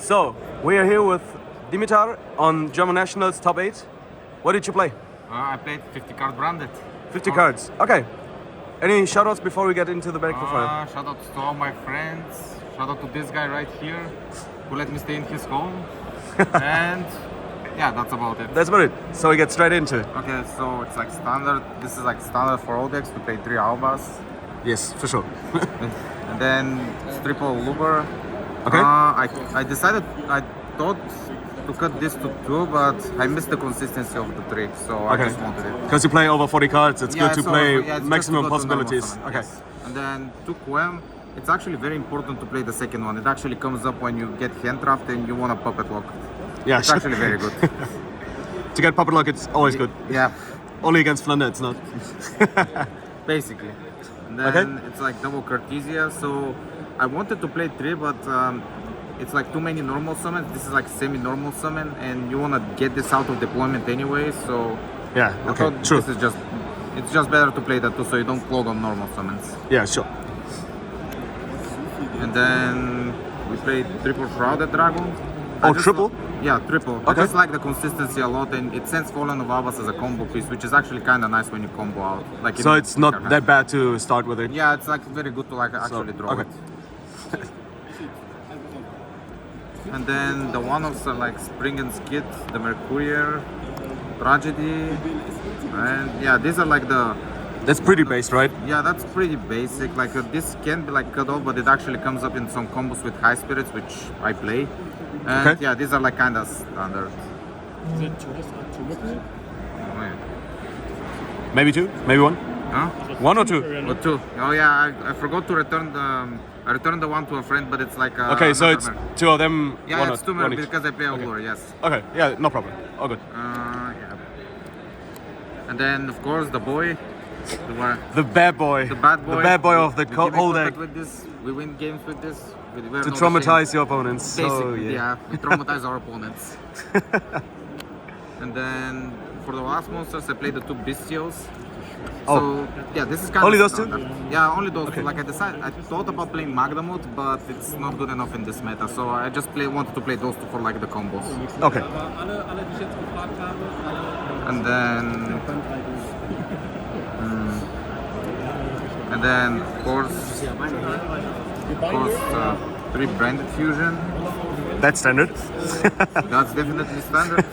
So, we are here with Dimitar on German Nationals Top 8. What did you play? I played 50 card branded. 50 cards. Okay. Any shoutouts before we get into the back profile? Shout out to all my friends. Shout out to this guy right here who let me stay in his home. And yeah, that's about it. That's about it. So we get straight into it. Okay, so it's like standard. This is like standard for all decks. We play 3 Albas. Yes, for sure. And then it's triple Luber. Okay. I decided, I thought to cut this to 2, but I missed the consistency of the 3, so I just wanted it. Because you play over 40 cards, it's good to play it's maximum just to go to possibilities. normal Okay. summon, yes. And then 2 Quem, it's actually very important to play the second one. It actually comes up when you get hand trapped and you want a puppet lock. Yeah, It's actually very good. To get puppet lock, it's always good. Yeah, Only against Flanders, it's not. basically. And then it's like double Cartesia, so I wanted to play 3, but it's like too many normal summons. This is like semi-normal summon, and you want to get this out of deployment anyway, so Yeah, I okay, thought true. this is it's just better to play that too, so you don't clog on normal summons. Yeah, sure. And then we played triple Shrouded Dragon. Oh, triple? Yeah, triple. Okay. I just like the consistency a lot, and it sends Fallen of Avas as a combo piece, which is actually kind of nice when you combo out. Like So it's not that bad to start with it? Yeah, it's like very good to like actually draw okay. it. And then the one-offs are like Spring and Skid, the Mercurier, Tragedy, and yeah, these are like the... That's pretty based, right? Yeah, that's pretty basic. Like this can be like cut off, but it actually comes up in some combos with High Spirits, which I play. And Okay. yeah, these are like kind of standard. Is it two Mercury? Oh, yeah. Maybe 2? Maybe 1? Huh? 1 or 2? Or 2. Oh yeah, I forgot to return the... I returned the one to a friend, but it's like... Okay, so it's 2 of them, Yeah, one it's or- 2 one each. because I play Allure, yes. Okay, yeah, no problem. All good. Yeah. And then, of course, the boy. The bad boy. The bad boy. The bad boy of the We keep whole in deck. contact with this. We win games with this. We're To not traumatize ashamed. your opponents. Basically, So, yeah. We traumatize our opponents. And then, for the last monsters, I played the 2 Bestials. Oh. So, yeah, this is kind Only of those 2? standard. Yeah, only those Okay. two. Like I thought about playing Magdamut, but it's not good enough in this meta. So I just wanted to play those 2 for like the combos. Okay. Alle, die ich jetzt gefragt habe, And then, of course, 3 Branded Fusion. That's standard. That's definitely standard.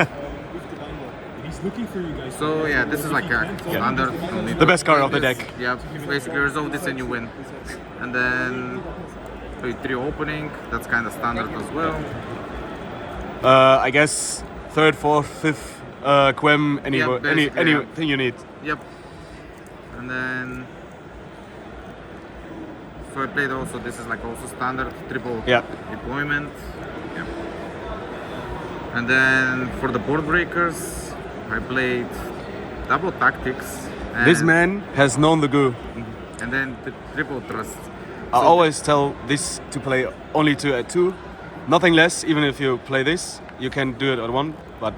he's looking for you guys. So yeah, this is like a standard. Don't need The to best card of the play deck. this. Yeah, basically resolve this and you win. And then 3 opening. That's kind of standard as well. I guess 3rd, 4th, 5th, Quem, basically, anything you need. Yep. And then. So I played also. This is like also standard triple deployment. Yep. And then for the board breakers, I played double tactics. And This man has known the goo. And then the triple trust. I always tell this to play only 2 at 2. Nothing less, even if you play this, you can do it at 1. But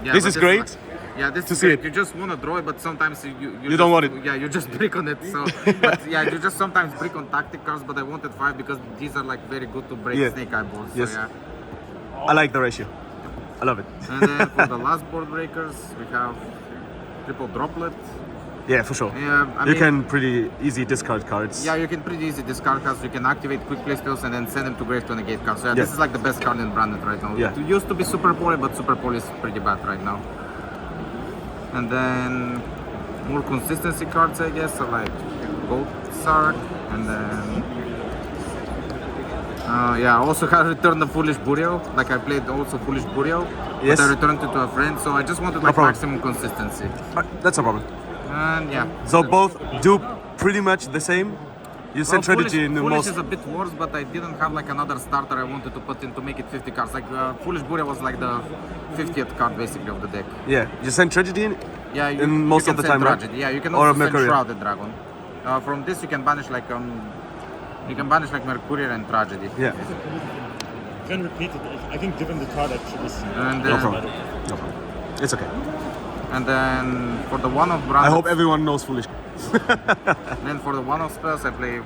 Yeah, this but is great. Yeah, this to is see great. it. You just want to draw it, but sometimes you don't want it. Yeah, you just brick on it. So, but yeah, you just sometimes brick on tactic cards. But I wanted 5 because these are like very good to break snake eyeballs. So, Yes. yeah. I like the ratio. I love it. And then for the last board breakers, we have triple droplet. Yeah, for sure. Yeah, I You mean- can pretty easy discard cards. Yeah, you can pretty easy discard cards. You can activate quick play spells and then send them to grave to negate cards. So yeah, Yeah. this is like the best card in Branded right now. Yeah. It used to be Super Poly, but Super Poly is pretty bad right now. And then more consistency cards, I guess, are like Gold Sark, and then yeah, I also have returned the Foolish Burial. Like I played also Foolish Burial, Yes. but I returned it to a friend. So I just wanted like problem. maximum consistency. That's a problem. And yeah. So both do pretty much the same. You said strategy in the Foolish most. is a bit worse, but I didn't have like another starter I wanted to put in to make it 50 cards. Like Foolish Burial was like the 50th card basically of the deck. Yeah, you send tragedy in. Yeah, you, In most you of can the send time, right? Tragedy. Yeah, you can Or also send Mercurial. Shrouded Dragon. From this you can banish like Mercurial and Tragedy. Yeah. You can repeat it. I think given the card actually is And No then, problem. No problem. It's okay. and then for the one of I branded, hope everyone knows foolish. then for the one of spells I play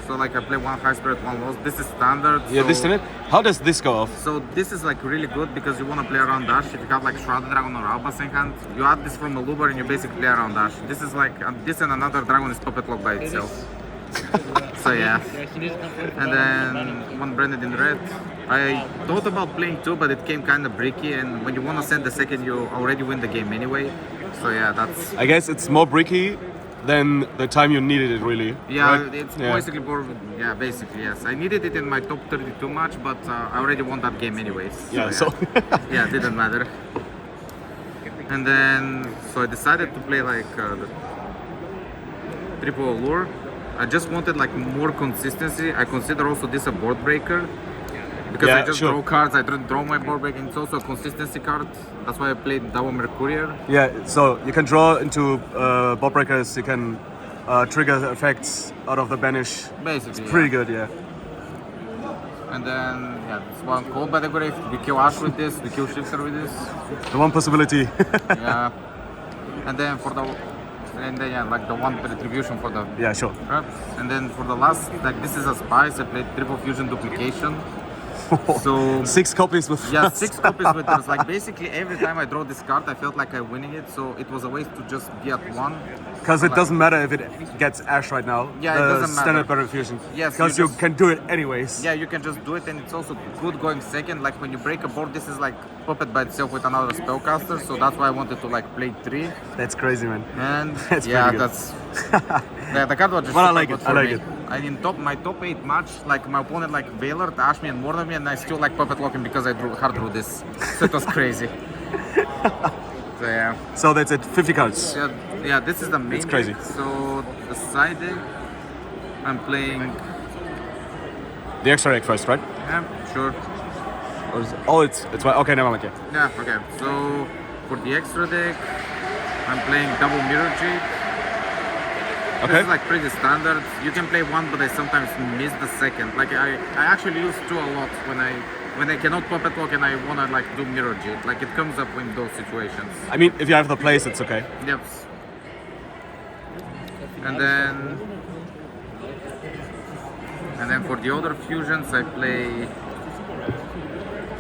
So like I play one high spirit, one low. This is standard. Yeah, so, this in it. How does this go off? So this is like really good because you want to play around dash. If you have like Shrouded Dragon or Albas in hand, you add this from a Luber and you basically play around dash. This is like this and another dragon is puppet lock by itself. So yeah. And then one branded in red. I thought about playing two, but it came kind of bricky. And when you want to send the second, you already win the game anyway. So yeah, that's. I guess it's more bricky than the time you needed it, really. Yeah, right? it's basically more. Yeah, basically yes. I needed it in my top 32 match, but I already won that game anyways. Yeah, so. so. Yeah, it didn't matter. And then, so I decided to play like the triple allure. I just wanted like more consistency. I consider also this a board breaker because Yeah, I just sure. draw cards. I don't draw my board breaker. It's also a consistency card. That's why I played Double Mercurier. Yeah, so you can draw into bot breakers, you can trigger effects out of the banish. Basically, Pretty good, yeah. And then, yeah, it's one cold by the grave. We kill Ash with this. We kill Shifter with this. The one possibility. Yeah. And then for the, and then yeah, like the one retribution for the Yeah, sure. traps. And then for the last, like this is a spice. I played triple fusion duplication. So 6 copies with yeah, 6 copies with this. Like basically every time I draw this card, I felt like I'm winning it. So it was a waste to just be at 1. Because it doesn't matter if it gets Ash right now. Yeah, it the doesn't matter. standard battle fusion. Yes, because you you just- can do it anyways. Yeah, you can just do it, and it's also good going second. Like when you break a board, this is like puppet by itself with another spellcaster. So that's why I wanted to like play 3. That's crazy, man. And That's yeah, pretty good. that's yeah, the card was just Well, I super like good it, I for like me. it. And in my top 8 match, like my opponent like Valor, Ash me and more than me, and I still like puppet locking because I drew this. So it was crazy. So yeah. So that's it, 50 cards. Yeah, this is the main It's crazy. deck. So the side deck, I'm playing. The extra deck first, right? Yeah, sure. Or is it- oh, it's right. Okay, never mind. Yeah. Yeah, okay. So for the extra deck, I'm playing double mirror jade. This Okay. is like pretty standard. You can play one, but I sometimes miss the second. Like I actually use 2 a lot when I cannot puppet lock and I wanna like do mirror jade. Like it comes up in those situations. I mean, if you have the place, it's okay. Yep. And then for the other fusions, I play.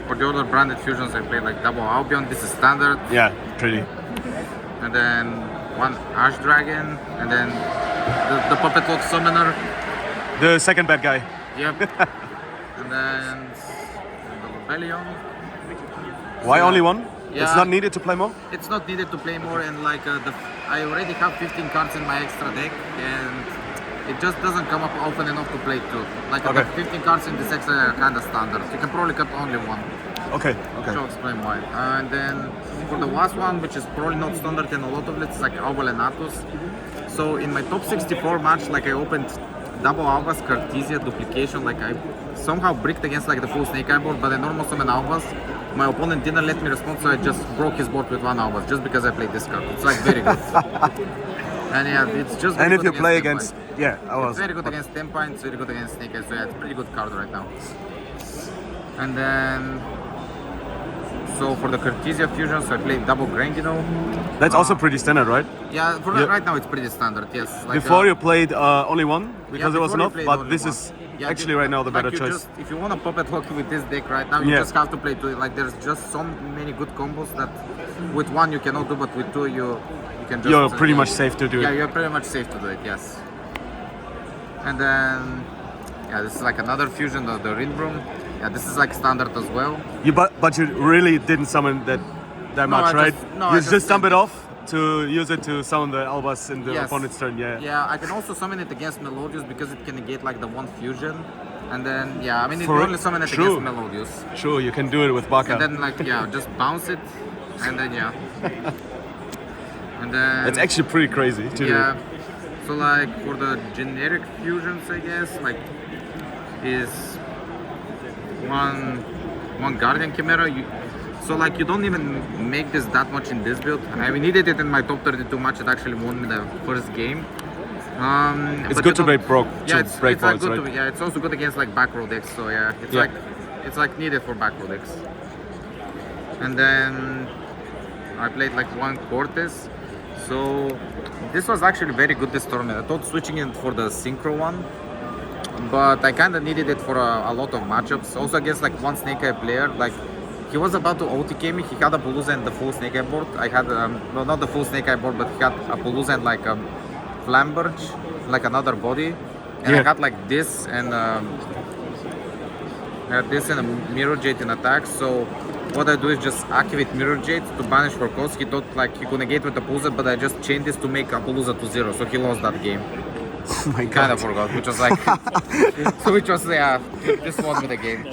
For the other branded fusions, I play like double Albion. This is standard. Yeah, pretty. And then one Ash Dragon, and then the Puppet Lock Summoner. The second bad guy. Yep. And then the Rebellion. Why only one? Yeah. It's not needed to play more? It's not needed to play more, and like I already have 15 cards in my extra deck, and it just doesn't come up often enough to play 2. Like Okay. the 15 cards in this extra are kind of standard. You can probably cut only one. Okay, Which okay. I'll explain why. And then for the last one, which is probably not standard in a lot of it, it's like Alba and Atos. So in my top 64 match, like I opened double Albas, Cartesia, duplication, like I somehow bricked against like the full Snake Eye board, but I normal summon Albas. My opponent didn't let me respond, so I just broke his board with 1 Albas, just because I played this card. It's like very good. And yeah, it's just And very if you good play against against, yeah, I was. it's very good against Tempa, it's very good against Snake Eye, so yeah, it's a pretty good card right now. And then, so for the Cartesia fusions, I played double Grangino. That's also pretty standard, right? Yeah, for Yeah. right now it's pretty standard, yes. Like, Before you played only one because yeah, it was before you enough, played but only this one. is Yeah, actually you- right now the like better you choice. Just, if you want to puppet hockey with this deck right now, you Yeah. just have to play 2. Like there's just so many good combos that with 1 you cannot do, but with 2 you can just. You're pretty much safe to do Yeah, it. you're pretty much safe to do it. Yes. And then, yeah, this is like another fusion of the Rinbroom. Yeah, this is like standard as well. But you really didn't summon that No, much, I right? just- You I just dump sent it off to use it to summon the Albas in the Yes. opponent's turn. Yeah. Yeah, I can also summon it against Melodious because it can negate like the 1 fusion. And then, yeah, I mean, you For- only summon it true. against Melodious. Sure, you can do it with Baka. And then, like, yeah, just bounce it. And then, yeah. And then. It's actually pretty crazy to Yeah. do. So, like, for the generic fusions, I guess, like, is one Guardian Chimera. So, like, you don't even make this that much in this build. I needed it in my top 32 match. It actually won me the first game. It's but good you to don't- break broke. Yeah, to break it's like boards, good right? to, yeah, it's also good against like back row decks. So yeah, Yeah. it's like needed for back row decks. And then I played like 1 Cortez. So this was actually very good this tournament. I thought switching it for the synchro one but I kind of needed it for a lot of matchups. Also against like one Snake Eye player, like he was about to OTK me. He had a Palooza and the full Snake Eye board. I had, well, not the full Snake Eye board, but he had a Palooza and like a Flamberge, like another body. And I had like this and a Mirror Jade in attack. So what I do is just activate Mirror Jade to banish for cost. He thought like he could negate with the Palooza, but I just chained this to make a Palooza to 0. So he lost that game. Oh my god. Kind of forgot, which was like, so which was, yeah, this won me the game.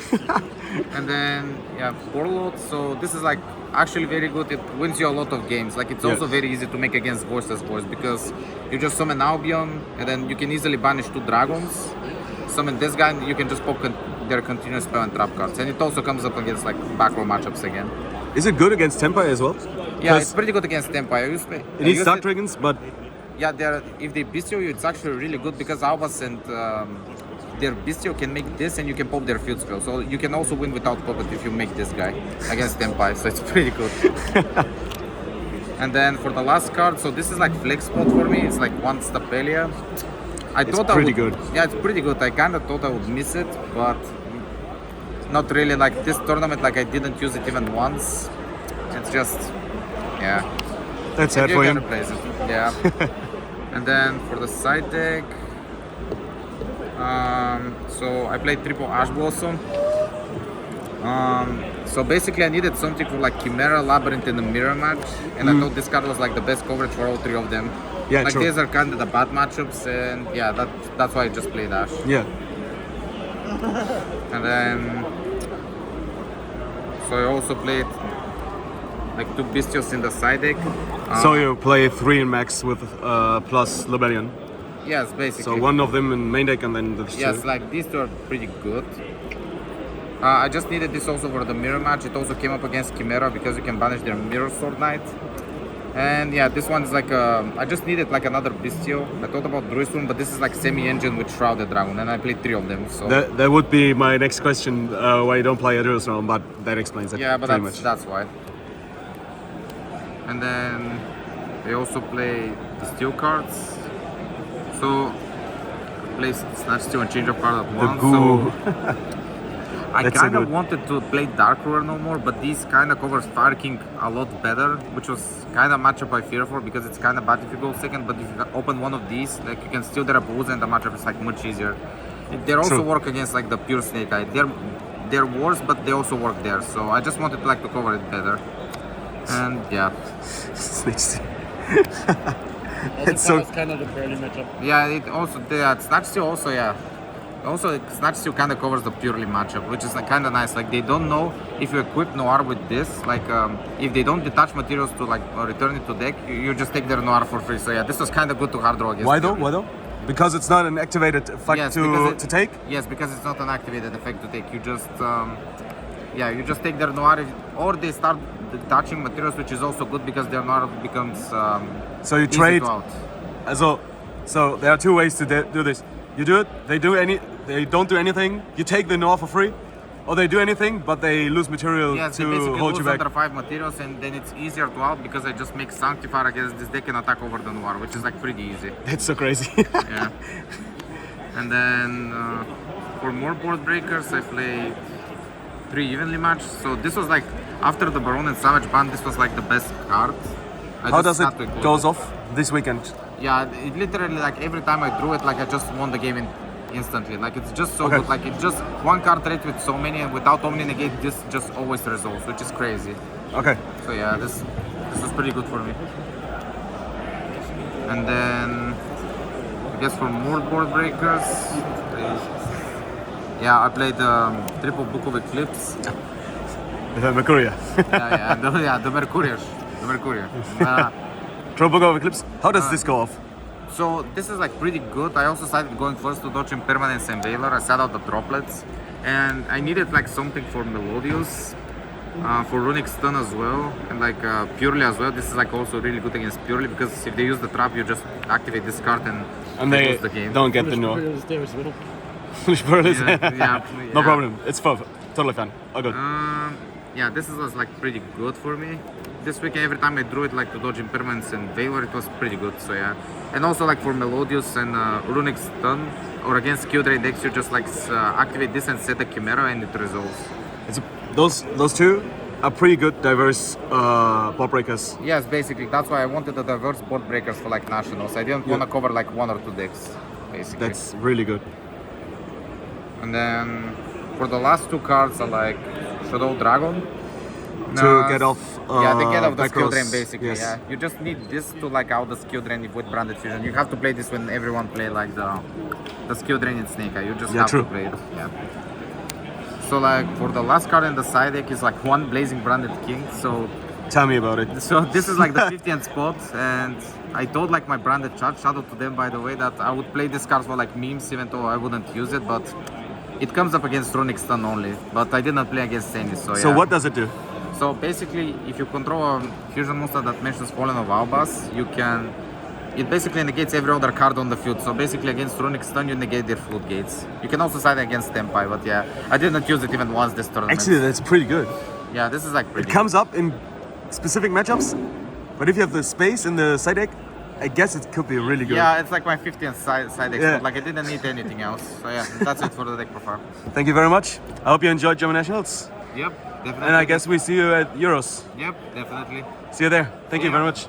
And then, yeah, Warlord. So this is like actually very good. It wins you a lot of games. Like it's also very easy to make against Voiceless Boys because you just summon Albion and then you can easily banish 2 dragons. Summon this guy and you can just poke their continuous spell and trap cards. And it also comes up against like back row matchups again. Is it good against Tempai as well? Yeah, it's pretty good against Tempai. It needs Dark Dragons, but yeah, if they bistio you, it's actually really good because Albas and their bistio can make this and you can pop their field spell. So you can also win without puppet if you make this guy against Tempai. So it's pretty good. And then for the last card, so this is like flex spot for me. It's like 1 Stapelia. It's pretty good. Yeah, it's pretty good. I kind of thought I would miss it, but not really. Like this tournament, like I didn't use it even once. It's just, yeah. That's sad for him. Yeah. And then for the side deck, so I played triple Ash Blossom. So basically I needed something for like Chimera, Labyrinth, and the Mirror match, and I thought this card was like the best coverage for all 3 of them. Yeah, like true. These are kind of the bad matchups, and yeah, that's why I just played Ash. Yeah. And then, so I also played like 2 Bistios in the side deck. So you play 3 in max with plus Lebellion. Yes, basically. So 1 of them in main deck and then the 2. Yes, like these 2 are pretty good. I just needed this also for the mirror match. It also came up against Chimera because you can banish their Mirror Sword Knight. And yeah, this one is like I just needed like another Bistio. I thought about Druidstone, but this is like semi-engine with Shrouded Dragon, and I played 3 of them. So that would be my next question, why you don't play a Druidstone, but that explains it. yeah, but pretty much. that's why. And then they also play the steel cards. So play Snatch Steel and change of card at once. goo. So I kind of wanted to play Dark Ruler no more, but this kind of covers Fire King a lot better, which was kind of matchup I fear for because it's kind of bad if you go second. But if you open one of these, like you can steal their Appaloosa and the matchup is like much easier. They also work against like the pure Snake Eye. They're worse, but they also work there. So I just wanted like to cover it better. And yeah. It's so kind of the parity matchup. Yeah, it also Snatch Steel also, yeah. Also, Snatch Steel kind of covers the purely matchup, which is like, kind of nice. Like they don't know if you equip Noir with this. Like if they don't detach materials to like return it to deck, you just take their Noir for free. So yeah, this was kind of good to hard draw against. Why though? Why though? Because it's not an activated effect to take? Yes, because it's not an activated effect to take. You just you just take their Noir, or they start detaching materials, which is also good because their Noir becomes so you easy trade. to out. So there are 2 ways to do this. You do it. They don't do anything. You take the Noir for free, or they do anything, but they lose material yes, to they basically hold you lose back. under 5 materials, and then it's easier to out because I just make Sanctifier against this deck and attack over the Noir, which is like pretty easy. It's so crazy. Yeah. And then for more board breakers, I played 3 evenly matched. So this was like after the Baron and Savage Band, this was like the best card. How does it goes off this weekend? Yeah, it literally like every time I drew it, like I just won the game instantly. Like it's just so good. Like it's just 1 card trait with so many, and without Omni Negate, this just always resolves, which is crazy. Okay. So yeah, this was pretty good for me. And then I guess for more board breakers, yeah, I played triple Book of Eclipse. The Mercuria. The Mercurius. The Mercuria. Triple Book of Eclipse. How does this go off? So this is like pretty good. I also started going first to dodge Impermanence and Veiler. I set out the droplets, and I needed like something for Melodious, for Runic Stun as well, and like Purely as well. This is like also really good against Purely because if they use the trap, you just activate this card and they lose the game. don't get the no. No problem. It's totally fine. All good. Yeah, this was like pretty good for me. This week, every time I drew it like to dodge impermanence and Valor, it was pretty good. So yeah, and also like for Melodious and Runic Stun or against Q Drain decks, you just like activate this and set a Chimera and it resolves. Those two are pretty good diverse bot breakers. Yes, basically that's why I wanted the diverse board breakers for like nationals. I didn't want to cover like one or two decks, basically. That's really good. And then for the last two cards are like Shadow Dragon. To get off yeah, they get off the back skill rows. drain basically. Yes. Yeah, you just need this to like out the skill drain with Branded Fusion. You have to play this when everyone play like the skill drain in Snake Eye. You just have true. to play it. Yeah. So like for the last card in the side deck is like one Blazing Branded King. So Tell me about it. so this is like the 50th spot, and I told like my Branded chat, shout out to them by the way, that I would play this card for like memes even though I wouldn't use it, but it comes up against Runic Stun only. But I did not play against any. So So yeah. what does it do? So basically, if you control a fusion monster that mentions Fallen of Albas, you can. It basically negates every other card on the field. So basically, against Runic Stun, you negate their floodgates. You can also side against Tempai, but yeah, I did not use it even once this tournament. Actually, that's pretty good. Yeah, this is like It pretty. comes up in specific matchups, but if you have the space in the side deck, I guess it could be really good. Yeah, it's like my 50th side deck. Yeah. So like I didn't need anything else. So yeah, that's it for the deck profile. Thank you very much. I hope you enjoyed German Nationals. Yep, definitely. And I guess we see you at Euros. Yep, definitely. See you there. Thank you very much.